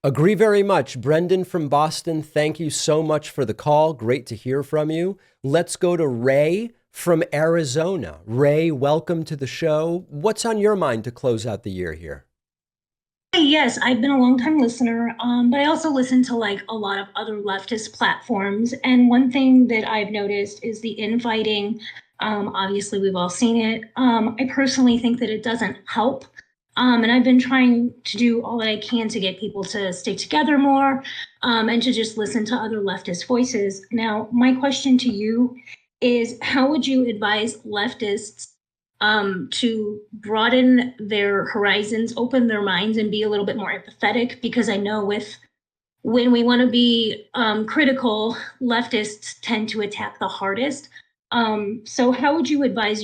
Agree very much. Brendan from Boston, thank you so much for the call. Great to hear from you. Let's go to Ray from Arizona. Ray, welcome to the show. What's on your mind to close out the year here? Yes, I've been a long-time listener, but I also listen to a lot of other leftist platforms. And one thing that I've noticed is the infighting. Obviously, we've all seen it. I personally think that it doesn't help. And I've been trying to do all that I can to get people to stick together more and to just listen to other leftist voices. Now, my question to you is, how would you advise leftists to broaden their horizons, open their minds, and be a little bit more empathetic? Because I know when we want to be critical, leftists tend to attack the hardest. So how would you advise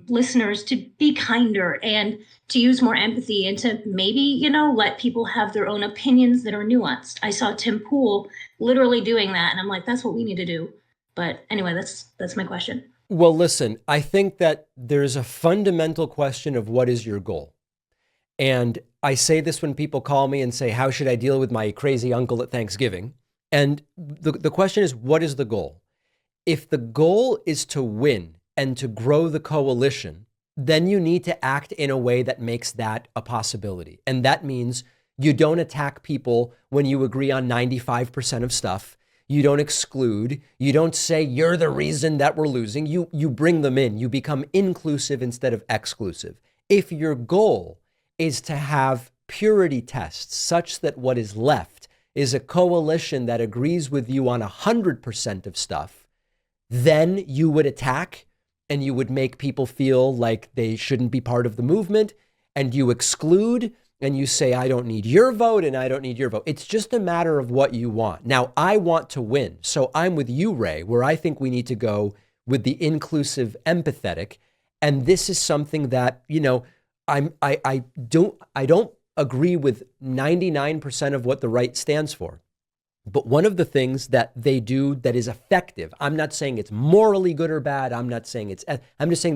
listeners to be kinder and to use more empathy and to maybe, let people have their own opinions that are nuanced? I saw Tim Pool literally doing that, and I'm like, that's what we need to do. But anyway, that's my question. Well, listen, I think that there's a fundamental question of what is your goal? And I say this when people call me and say, how should I deal with my crazy uncle at Thanksgiving? And the question is, what is the goal? If the goal is to win and to grow the coalition, then you need to act in a way that makes that a possibility. And that means you don't attack people when you agree on 95% of stuff. You don't exclude. You don't say you're the reason that we're losing. You bring them in. You become inclusive instead of exclusive. If your goal is to have purity tests such that what is left is a coalition that agrees with you on 100% of stuff, then you would attack and you would make people feel like they shouldn't be part of the movement, and you exclude and you say, I don't need your vote and I don't need your vote. It's just a matter of what you want. Now, I want to win. So I'm with you, Ray, where I think we need to go with the inclusive, empathetic. And this is something that, I don't agree with 99% of what the right stands for. But one of the things that they do that is effective, I'm not saying it's morally good or bad, I'm just saying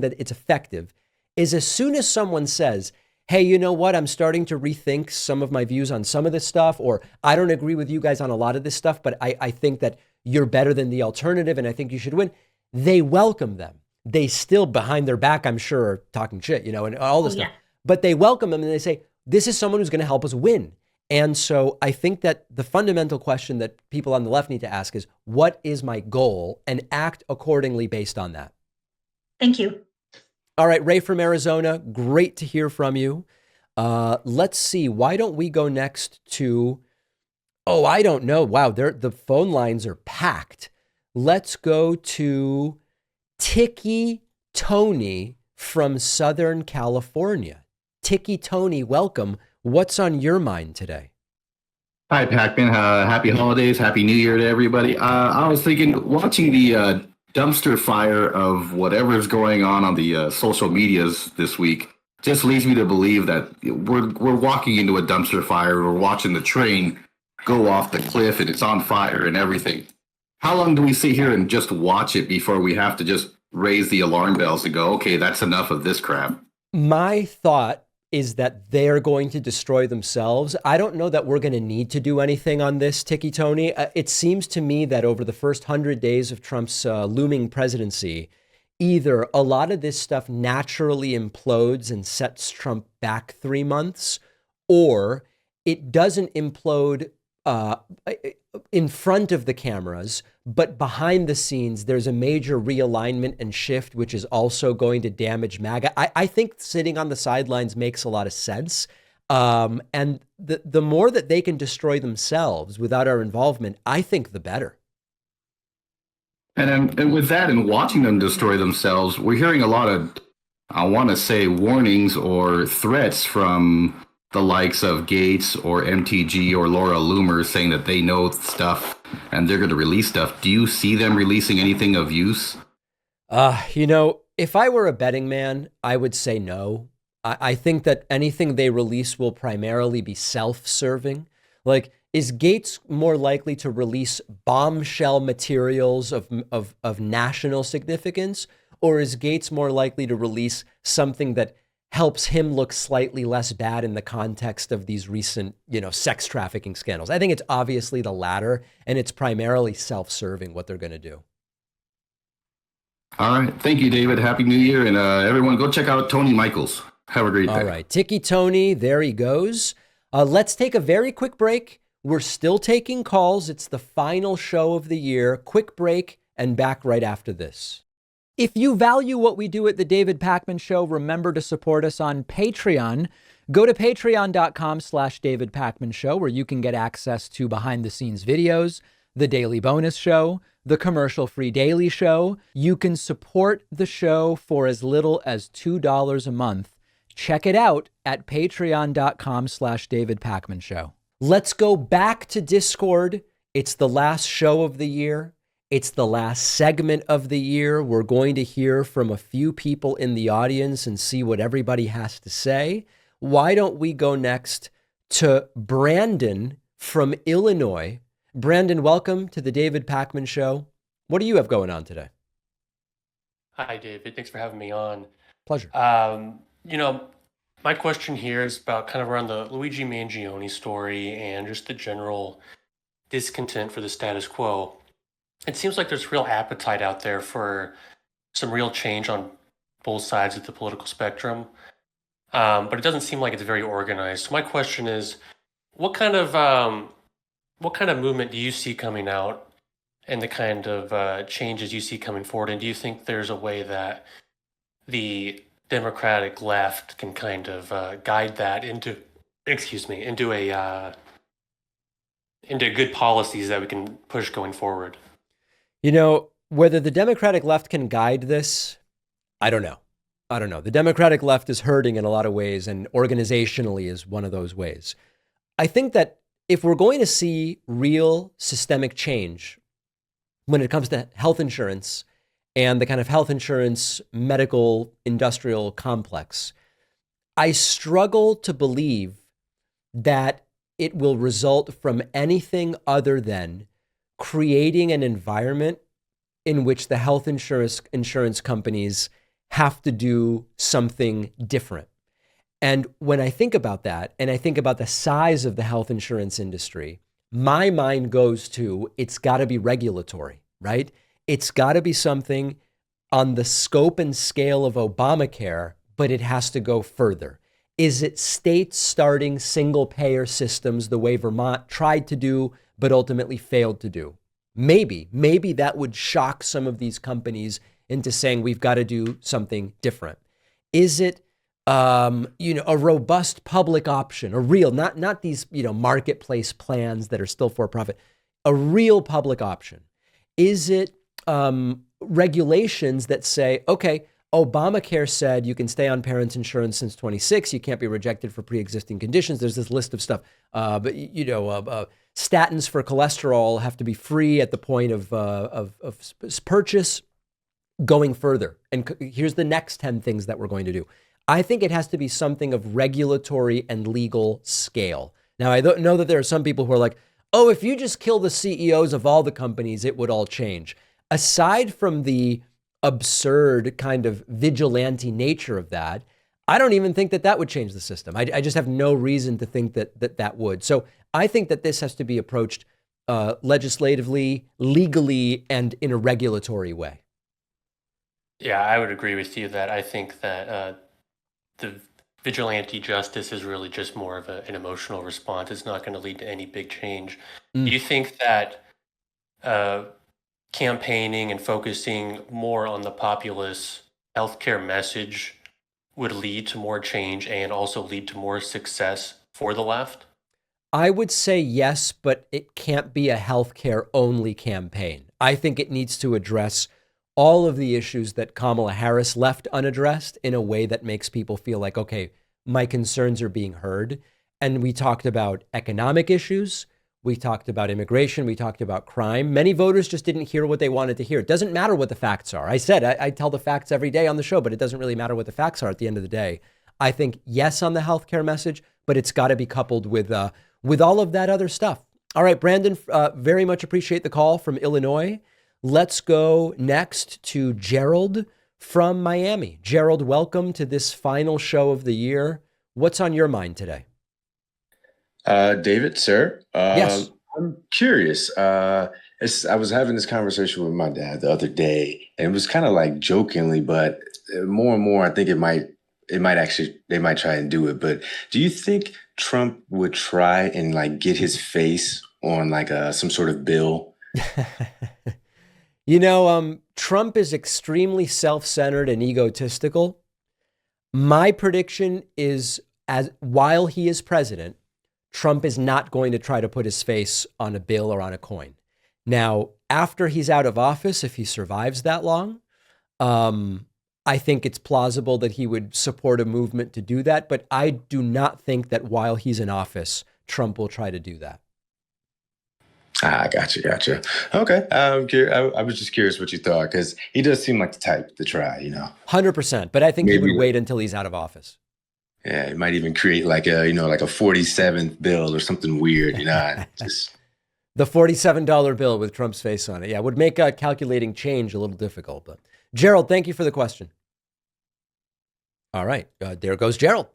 that it's effective, is as soon as someone says, hey, you know what, I'm starting to rethink some of my views on some of this stuff, or I don't agree with you guys on a lot of this stuff, but I think that you're better than the alternative and I think you should win, they welcome them. They still, behind their back, I'm sure, are talking shit, and all this stuff. But they welcome them and they say, this is someone who's going to help us win. And so I think that the fundamental question that people on the left need to ask is, what is my goal? And act accordingly based on that. Thank you. All right, Ray from Arizona, great to hear from you. Let's see, why don't we go next to, oh, I don't know. Wow, the phone lines are packed. Let's go to Tiki Tony from Southern California. Tiki Tony, welcome. What's on your mind today? Hi, Pacman. Happy holidays. Happy New Year to everybody. I was thinking, watching the dumpster fire of whatever's going on the social medias this week just leads me to believe that we're walking into a dumpster fire. We're watching the train go off the cliff and it's on fire and everything. How long do we sit here and just watch it before we have to just raise the alarm bells and go, okay, that's enough of this crap? My thought is that they're going to destroy themselves. I don't know that we're going to need to do anything on this, Tiki Tony. It seems to me that over the first 100 days of Trump's looming presidency, either a lot of this stuff naturally implodes and sets Trump back 3 months, or it doesn't implode in front of the cameras, but behind the scenes, there's a major realignment and shift, which is also going to damage MAGA. I think sitting on the sidelines makes a lot of sense. And the more that they can destroy themselves without our involvement, I think the better. And with that and watching them destroy themselves, we're hearing a lot of, I want to say, warnings or threats from the likes of Gates or MTG or Laura Loomer saying that they know stuff and they're going to release stuff. Do you see them releasing anything of use? If I were a betting man, I would say no. I think that anything they release will primarily be self-serving. Like, is Gates more likely to release bombshell materials of national significance, or is Gates more likely to release something that helps him look slightly less bad in the context of these recent, sex trafficking scandals? I think it's obviously the latter, and it's primarily self-serving what they're going to do. All right. Thank you, David. Happy New Year. And everyone, go check out Tony Michaels. Have a great day. All right. Tiki Tony, there he goes. Let's take a very quick break. We're still taking calls. It's the final show of the year. Quick break and back right after this. If you value what we do at the David Pakman Show, remember to support us on Patreon. Go to patreon.com/David Pakman Show, where you can get access to behind the scenes videos, the daily bonus show, the commercial-free daily show. You can support the show for as little as $2 a month. Check it out at patreon.com/David Pakman Show. Let's go back to Discord. It's the last show of the year. It's the last segment of the year. We're going to hear from a few people in the audience and see what everybody has to say. Why don't we go next to Brandon from Illinois? Brandon, welcome to the David Pakman Show. What do you have going on today? Hi, David. Thanks for having me on. Pleasure. My question here is about kind of around the Luigi Mangione story and just the general discontent for the status quo. It seems like there's real appetite out there for some real change on both sides of the political spectrum, but it doesn't seem like it's very organized. So my question is, what kind of movement do you see coming out, and the kind of changes you see coming forward? And do you think there's a way that the Democratic left can kind of guide that into good policies that we can push going forward? Whether the Democratic left can guide this, I don't know. The Democratic left is hurting in a lot of ways, and organizationally is one of those ways. I think that if we're going to see real systemic change when it comes to health insurance and the kind of health insurance medical industrial complex, I struggle to believe that it will result from anything other than creating an environment in which the health insurance companies have to do something different. And when I think about that, and I think about the size of the health insurance industry, my mind goes to, it's got to be regulatory, right? It's got to be something on the scope and scale of Obamacare, but it has to go further. Is it states starting single payer systems the way Vermont tried to do, but ultimately failed to do? Maybe that would shock some of these companies into saying we've got to do something different. Is it, a robust public option, a real, not these, marketplace plans that are still for profit, a real public option? Is it regulations that say, okay, Obamacare said you can stay on parents' insurance since 26. You can't be rejected for pre-existing conditions. There's this list of stuff. Statins for cholesterol have to be free at the point of purchase. Going further, and here's the next 10 things that we're going to do. I think it has to be something of regulatory and legal scale. Now, I don't know that there are some people who are like, oh, if you just kill the CEOs of all the companies, it would all change. Aside from the absurd kind of vigilante nature of that, I don't even think that would change the system. I just have no reason to think that would. So I think that this has to be approached legislatively, legally, and in a regulatory way. Yeah, I would agree with you that I think that the vigilante justice is really just more of an emotional response. It's not going to lead to any big change. Do you think that campaigning and focusing more on the populist healthcare message would lead to more change and also lead to more success for the left? I would say yes, but it can't be a healthcare only campaign. I think it needs to address all of the issues that Kamala Harris left unaddressed in a way that makes people feel like, okay, my concerns are being heard. And we talked about economic issues. We talked about immigration. We talked about crime. Many voters just didn't hear what they wanted to hear. It doesn't matter what the facts are. I said, I tell the facts every day on the show, but it doesn't really matter what the facts are at the end of the day. I think yes on the healthcare message, but it's got to be coupled with all of that other stuff. All right, Brandon, very much appreciate the call from Illinois. Let's go next to Gerald from Miami. Gerald, welcome to this final show of the year. What's on your mind today? David, sir. Yes. I'm curious. I was having this conversation with my dad the other day, and it was kind of like jokingly, but more and more, I think they might try and do it. But do you think Trump would try and like get his face on like some sort of bill? Trump is extremely self-centered and egotistical. My prediction is, while he is president, Trump is not going to try to put his face on a bill or on a coin. Now, after he's out of office, if he survives that long, I think it's plausible that he would support a movement to do that. But I do not think that while he's in office, Trump will try to do that. Gotcha. Okay. I was just curious what you thought, because he does seem like the type to try, 100%. But I think he would wait until he's out of office. Yeah, he might even create like a 47th bill or something weird, just the $47 bill with Trump's face on it. Yeah, would make calculating change a little difficult. But Gerald, thank you for the question. All right, there goes Gerald.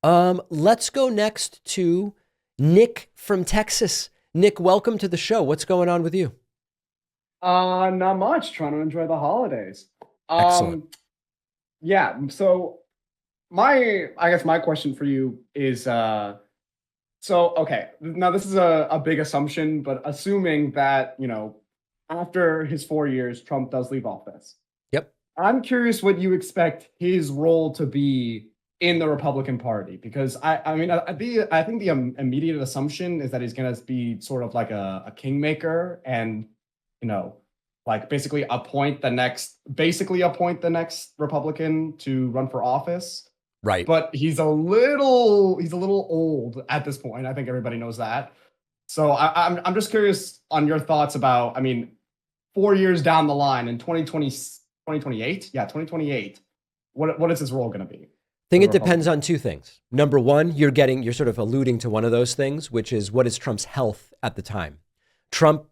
Let's go next to Nick from Texas. Nick, welcome to the show. What's going on with you? Not much. Trying to enjoy the holidays. Excellent. Yeah. So I guess my question for you is, okay, now this is a big assumption, but assuming that, after his 4 years, Trump does leave office. Yep. I'm curious what you expect his role to be in the Republican Party, because I think the immediate assumption is that he's going to be sort of like a kingmaker and, like basically appoint the next Republican to run for office. Right. But he's a little old at this point. I think everybody knows that. So I'm just curious on your thoughts about, 4 years down the line in 2028. Yeah, 2028. What is his role going to be? I think it depends on two things. Number one, you're sort of alluding to one of those things, which is what is Trump's health at the time? Trump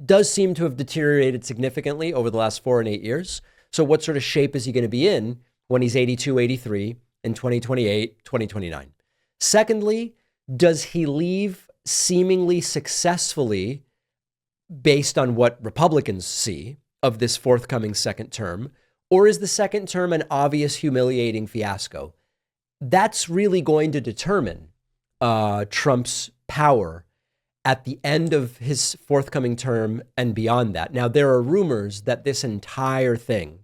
does seem to have deteriorated significantly over the last 4 and 8 years. So what sort of shape is he going to be in when he's 82, 83 in 2028, 2029? Secondly, does he leave seemingly successfully based on what Republicans see of this forthcoming second term? Or is the second term an obvious, humiliating fiasco? that's really going to determine Trump's power at the end of his forthcoming term and beyond that. Now, there are rumors that this entire thing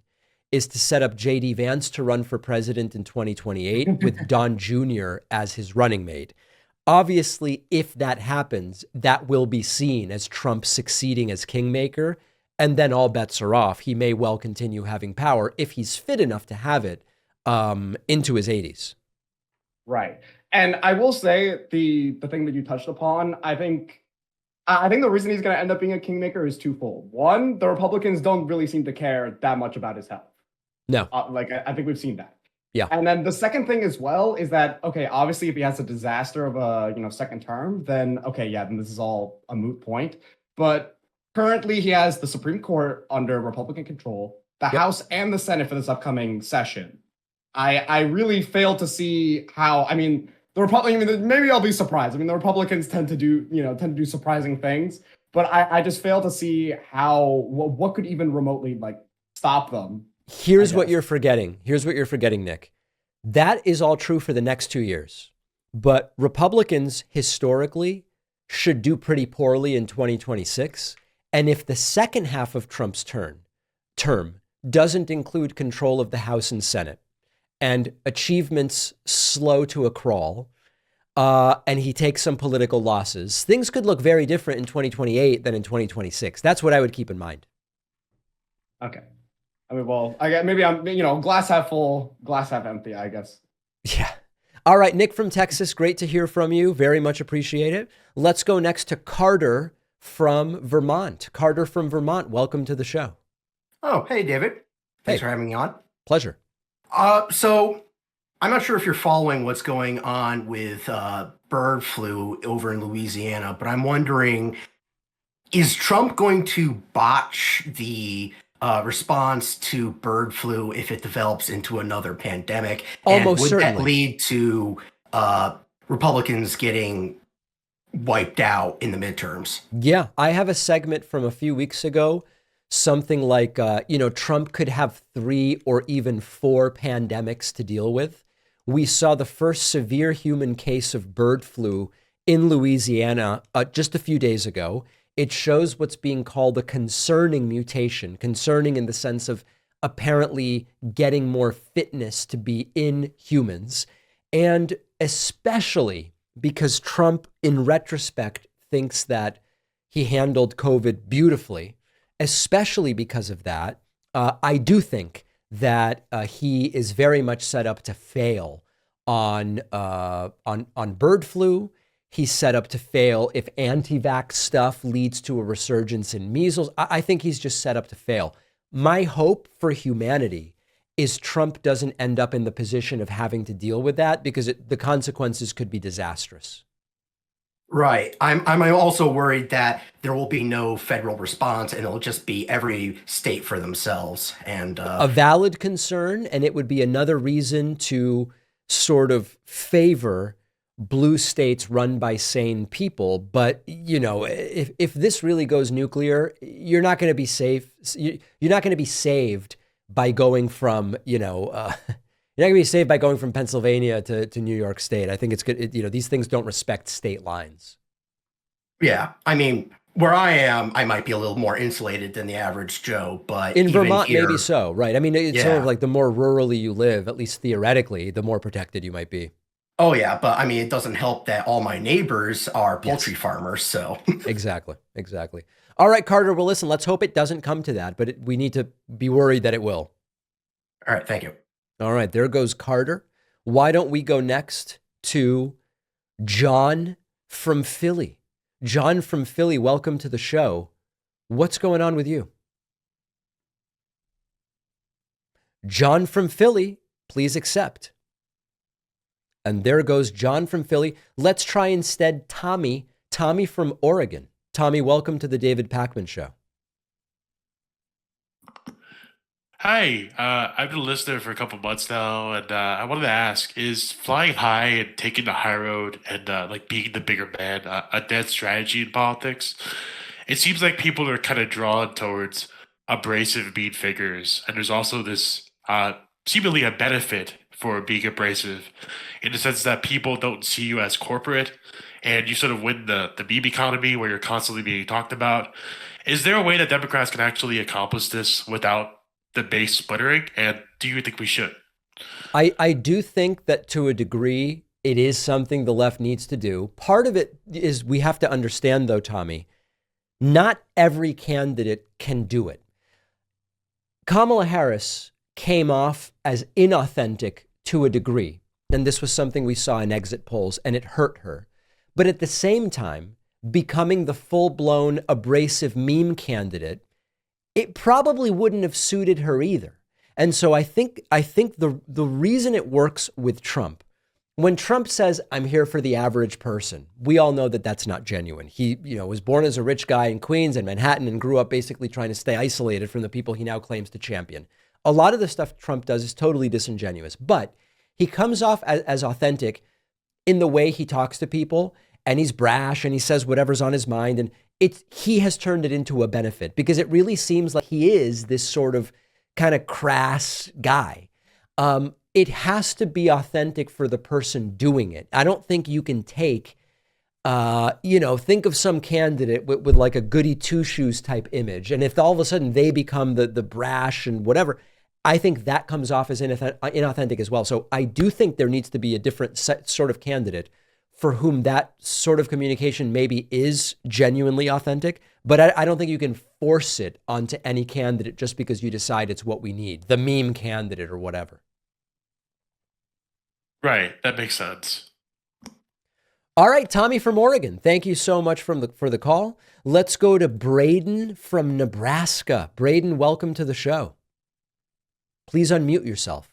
is to set up J.D. Vance to run for president in 2028 with Don Jr. as his running mate. Obviously, if that happens, that will be seen as Trump succeeding as kingmaker, and then all bets are off. He may well continue having power if he's fit enough to have it into his 80s. Right. And I will say the thing that you touched upon, I think the reason he's going to end up being a kingmaker is twofold. One, the Republicans don't really seem to care that much about his health. No. I think we've seen that. Yeah. And then the second thing as well is that, okay, obviously if he has a disaster of a, second term, then okay, yeah, then this is all a moot point. But currently he has the Supreme Court under Republican control, the House and the Senate for this upcoming session. I really fail to see how, maybe I'll be surprised. The Republicans tend to do surprising things, but I just fail to see how, what could even remotely stop them. Here's what you're forgetting. Nick. That is all true for the next 2 years. But Republicans historically should do pretty poorly in 2026. And if the second half of Trump's term doesn't include control of the House and Senate and achievements slow to a crawl, and he takes some political losses, things could look very different in 2028 than in 2026. That's what I would keep in mind. Okay. Maybe I'm, glass half full, glass half empty, I guess. Yeah. All right, Nick from Texas, great to hear from you. Very much appreciate it. Let's go next to Carter from Vermont. Carter from Vermont, welcome to the show. Oh, hey, David. Thanks for having me on. Pleasure. So I'm not sure if you're following what's going on with bird flu over in Louisiana, but I'm wondering, is Trump going to botch the response to bird flu if it develops into another pandemic? Almost and would certainly. that lead to Republicans getting wiped out in the midterms? Yeah, I have a segment from a few weeks ago, something like, Trump could have 3 or even 4 pandemics to deal with. We saw the first severe human case of bird flu in Louisiana just a few days ago. It shows what's being called a concerning mutation, concerning in the sense of apparently getting more fitness to be in humans. And especially because Trump, in retrospect, thinks that he handled COVID beautifully, especially because of that, I do think that he is very much set up to fail on bird flu. He's set up to fail if anti-vax stuff leads to a resurgence in measles. I think he's just set up to fail. My hope for humanity is Trump doesn't end up in the position of having to deal with that, because the consequences could be disastrous. Right. I'm also worried that there will be no federal response and it'll just be every state for themselves. And a valid concern, and it would be another reason to sort of favor blue states run by sane people. But, if this really goes nuclear, you're not going to be safe. You're not going to be saved by going from, you're not going to be saved by going from Pennsylvania to New York State. I think it's good. These things don't respect state lines. Yeah. Where I am, I might be a little more insulated than the average Joe, but in even Vermont, here, maybe so. Right. It's sort of like the more rurally you live, at least theoretically, the more protected you might be. Oh, yeah. But it doesn't help that all my neighbors are poultry farmers. So Exactly. All right, Carter. Well, listen, let's hope it doesn't come to that, but we need to be worried that it will. All right. Thank you. All right. There goes Carter. Why don't we go next to John from Philly? John from Philly, welcome to the show. What's going on with you? John from Philly, please accept. And there goes John from Philly. Let's try instead Tommy from Oregon. Tommy, welcome to the David Pakman Show. Hi, I've been a listener for a couple months now, and I wanted to ask, is flying high and taking the high road and being the bigger man a dead strategy in politics? It seems like people are kind of drawn towards abrasive, mean figures, and there's also this seemingly a benefit for being abrasive, in the sense that people don't see you as corporate, and you sort of win the meme economy where you're constantly being talked about. Is there a way that Democrats can actually accomplish this without the base splittering? And do you think we should? I do think that to a degree, it is something the left needs to do. Part of it is we have to understand, though, Tommy, not every candidate can do it. Kamala Harris came off as inauthentic to a degree. And this was something we saw in exit polls, and it hurt her. But at the same time, becoming the full-blown abrasive meme candidate, it probably wouldn't have suited her either. And so I think the reason it works with Trump, when Trump says, I'm here for the average person, we all know that that's not genuine. He, was born as a rich guy in Queens and Manhattan and grew up basically trying to stay isolated from the people he now claims to champion. A lot of the stuff Trump does is totally disingenuous, but he comes off as authentic in the way he talks to people, and he's brash and he says whatever's on his mind. And he has turned it into a benefit because it really seems like he is this sort of kind of crass guy. It has to be authentic for the person doing it. I don't think you can take, think of some candidate with like a goody two shoes type image. And if all of a sudden they become the brash and whatever, I think that comes off as inauthentic as well. So I do think there needs to be a different sort of candidate for whom that sort of communication maybe is genuinely authentic, but I don't think you can force it onto any candidate just because you decide it's what we need, the meme candidate or whatever. Right, that makes sense. All right, Tommy from Oregon, thank you so much for the call. Let's go to Braden from Nebraska. Braden, welcome to the show. Please unmute yourself.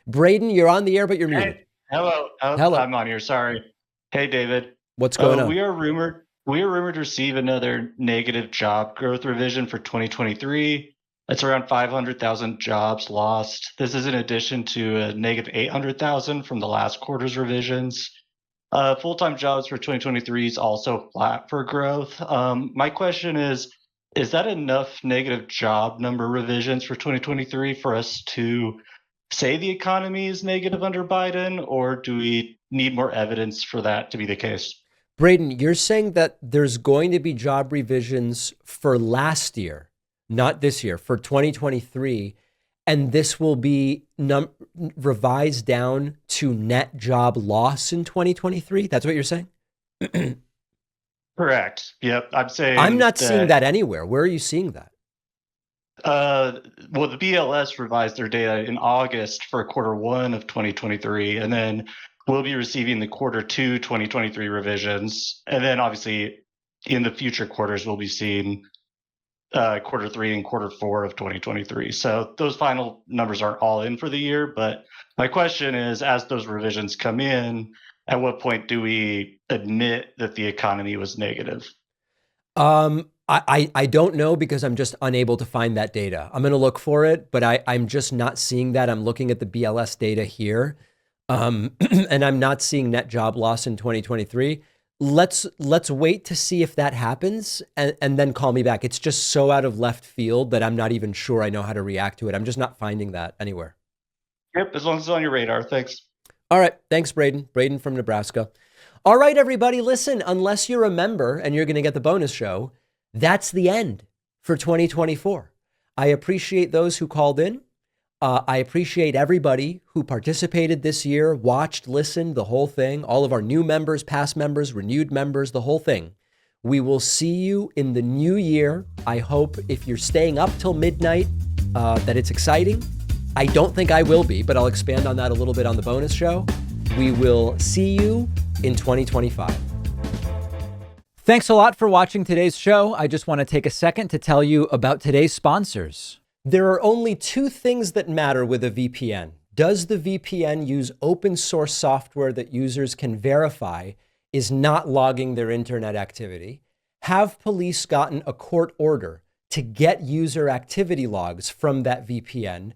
Braden, you're on the air, but you're muted. Hey, hello. Hello. I'm on here. Sorry. Hey, David. What's going on? We are rumored to receive another negative job growth revision for 2023. That's around 500,000 jobs lost. This is in addition to a negative 800,000 from the last quarter's revisions. Full-time jobs for 2023 is also flat for growth. My question is that enough negative job number revisions for 2023 for us to say the economy is negative under Biden, or do we need more evidence for that to be the case? Braden, you're saying that there's going to be job revisions for last year, not this year, for 2023, and this will be revised down to net job loss in 2023? That's what you're saying? Correct. Yep. I'm not seeing that anywhere. Where are you seeing that? Well, the BLS revised their data in August for quarter one of 2023, and then we'll be receiving the quarter two 2023 revisions. And then obviously in the future quarters, we'll be seeing quarter three and quarter four of 2023. So those final numbers aren't all in for the year. But my question is, as those revisions come in, at what point do we admit that the economy was negative? I don't know because I'm just unable to find that data. I'm going to look for it, but I'm just not seeing that. I'm looking at the BLS data here, and I'm not seeing net job loss in 2023. Let's wait to see if that happens and then call me back. It's just so out of left field that I'm not even sure I know how to react to it. I'm just not finding that anywhere. Yep, as long as it's on your radar. Thanks. All right. Thanks, Braden. Braden from Nebraska. All right, everybody, listen, unless you're a member and you're going to get the bonus show, that's the end for 2024. I appreciate those who called in. I appreciate everybody who participated this year, watched, listened, the whole thing, all of our new members, past members, renewed members, the whole thing. We will see you in the new year. I hope if you're staying up till midnight, that it's exciting. I don't think I will be, but I'll expand on that a little bit on the bonus show. We will see you in 2025. Thanks a lot for watching today's show. I just want to take a second to tell you about today's sponsors. There are only two things that matter with a VPN. Does the VPN use open source software that users can verify is not logging their internet activity? Have police gotten a court order to get user activity logs from that VPN,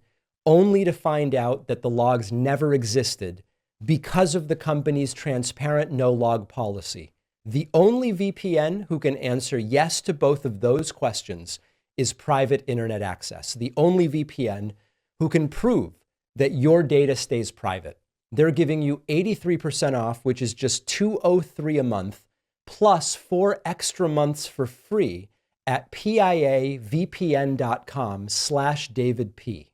only to find out that the logs never existed because of the company's transparent no-log policy? The only VPN who can answer yes to both of those questions is private internet access. The only VPN who can prove that your data stays private. They're giving you 83% off, which is just $203 a month, plus 4 extra months for free at piavpn.com/DavidP.